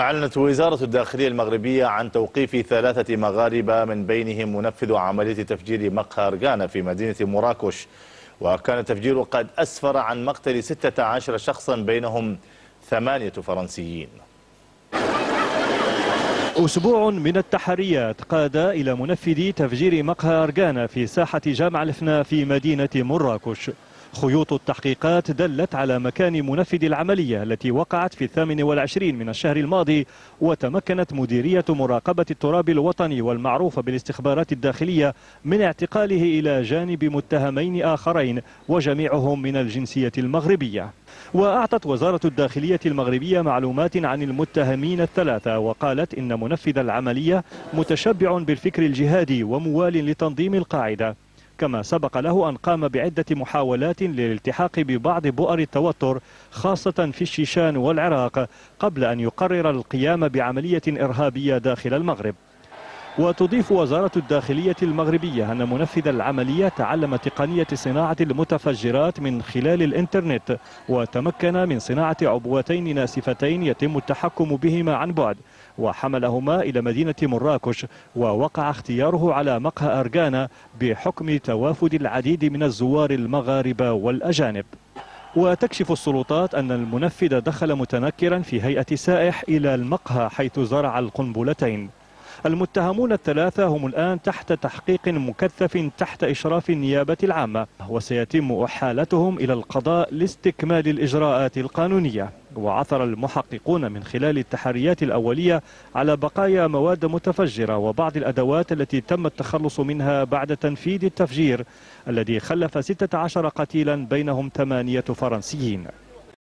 أعلنت وزارة الداخلية المغربية عن توقيف 3 مغاربة من بينهم منفذ عملية تفجير مقهى أرغانا في مدينة مراكش، وكان التفجير قد أسفر عن مقتل 16 شخصا بينهم 8 فرنسيين. أسبوع من التحريات قاد إلى منفذ تفجير مقهى أرغانا في ساحة جامع الفنا في مدينة مراكش. خيوط التحقيقات دلت على مكان منفذ العملية التي وقعت في 28 من الشهر الماضي، وتمكنت مديرية مراقبة التراب الوطني والمعروفة بالاستخبارات الداخلية من اعتقاله إلى جانب متهمين آخرين وجميعهم من الجنسية المغربية. وأعطت وزارة الداخلية المغربية معلومات عن المتهمين الثلاثة، وقالت إن منفذ العملية متشبع بالفكر الجهادي وموال لتنظيم القاعدة، كما سبق له أن قام بعدة محاولات للالتحاق ببعض بؤر التوتر خاصة في الشيشان والعراق قبل أن يقرر القيام بعملية إرهابية داخل المغرب. وتضيف وزارة الداخلية المغربية أن منفذ العملية تعلم تقنية صناعة المتفجرات من خلال الإنترنت، وتمكن من صناعة عبوتين ناسفتين يتم التحكم بهما عن بعد، وحملهما إلى مدينة مراكش، ووقع اختياره على مقهى أرغانا بحكم توافد العديد من الزوار المغاربة والأجانب. وتكشف السلطات أن المنفذ دخل متنكرا في هيئة سائح إلى المقهى حيث زرع القنبلتين. المتهمون الثلاثة هم الآن تحت تحقيق مكثف تحت إشراف النيابة العامة، وسيتم إحالتهم إلى القضاء لاستكمال الإجراءات القانونية. وعثر المحققون من خلال التحريات الأولية على بقايا مواد متفجرة وبعض الأدوات التي تم التخلص منها بعد تنفيذ التفجير الذي خلف 16 قتيلا بينهم 8 فرنسيين.